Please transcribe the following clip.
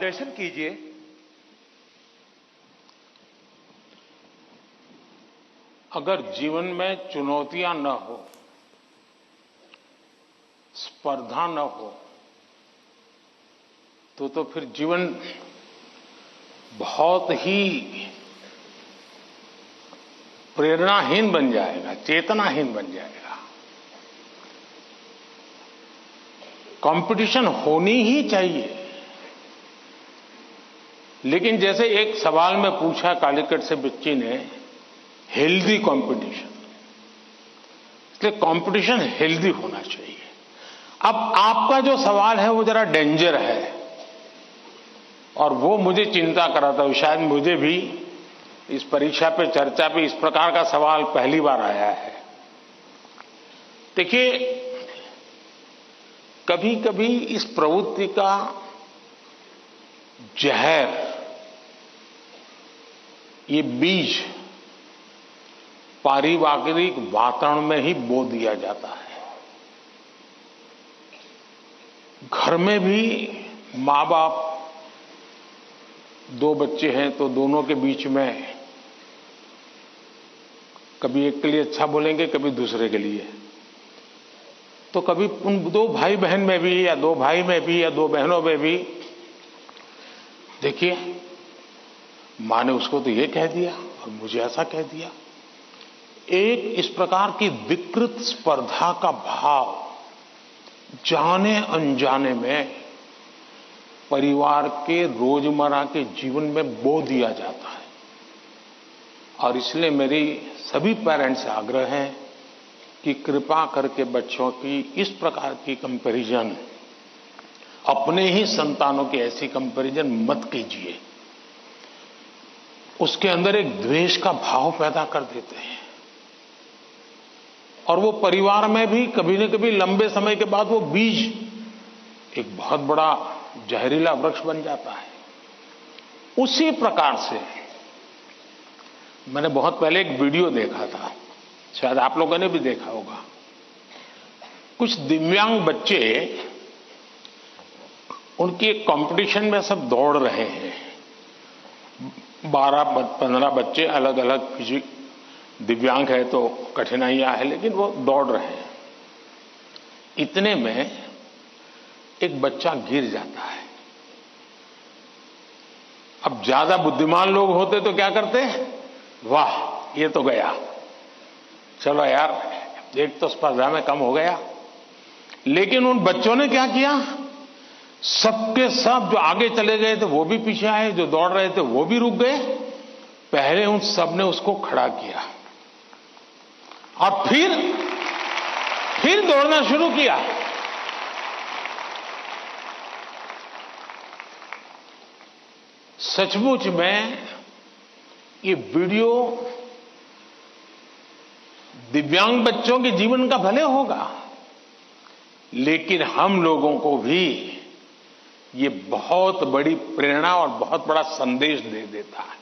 मार्गदर्शन कीजिए। अगर जीवन में चुनौतियां न हो, स्पर्धा न हो, तो फिर जीवन बहुत ही प्रेरणाहीन बन जाएगा, चेतनाहीन बन जाएगा। कंपटीशन होनी ही चाहिए। लेकिन जैसे एक सवाल में पूछा कालीकट से बच्ची ने, हेल्दी कंपटीशन, इसलिए कंपटीशन हेल्दी होना चाहिए। अब आपका जो सवाल है वो जरा डेंजर है और वो मुझे चिंता कराता है। शायद मुझे भी इस परीक्षा पे, चर्चा पे इस प्रकार का सवाल पहली बार आया है। देखिए, कभी कभी इस प्रवृत्ति का जहर, ये बीज पारिवारिक वातावरण में ही बो दिया जाता है। घर में भी माँ बाप, दो बच्चे हैं तो दोनों के बीच में कभी एक के लिए अच्छा बोलेंगे, कभी दूसरे के लिए। तो कभी उन दो भाई बहन में भी, या दो भाई में भी, या दो बहनों में भी, देखिए मां ने उसको तो ये कह दिया और मुझे ऐसा कह दिया। एक इस प्रकार की विकृत स्पर्धा का भाव जाने अनजाने में परिवार के रोजमर्रा के जीवन में बो दिया जाता है। और इसलिए मेरी सभी पेरेंट्स से आग्रह है कि कृपा करके बच्चों की इस प्रकार की कंपैरिजन, अपने ही संतानों की ऐसी कंपैरिजन मत कीजिए। उसके अंदर एक द्वेष का भाव पैदा कर देते हैं और वो परिवार में भी कभी न कभी लंबे समय के बाद वो बीज एक बहुत बड़ा जहरीला वृक्ष बन जाता है। उसी प्रकार से मैंने बहुत पहले एक वीडियो देखा था, शायद आप लोगों ने भी देखा होगा। कुछ दिव्यांग बच्चे, उनकी एक कंपटीशन में सब दौड़ रहे हैं। 12-15 बच्चे अलग अलग फिजिक, दिव्यांग है तो कठिनाइयां है, लेकिन वो दौड़ रहे हैं। इतने में एक बच्चा गिर जाता है। अब ज्यादा बुद्धिमान लोग होते तो क्या करते? वाह, ये तो गया, चलो यार, एक तो स्पर्धा में कम हो गया। लेकिन उन बच्चों ने क्या किया? सबके सब जो आगे चले गए थे वो भी पीछे आए, जो दौड़ रहे थे वो भी रुक गए। पहले उन सब ने उसको खड़ा किया और फिर दौड़ना शुरू किया। सचमुच में ये वीडियो दिव्यांग बच्चों के जीवन का भले होगा, लेकिन हम लोगों को भी ये बहुत बड़ी प्रेरणा और बहुत बड़ा संदेश दे देता है।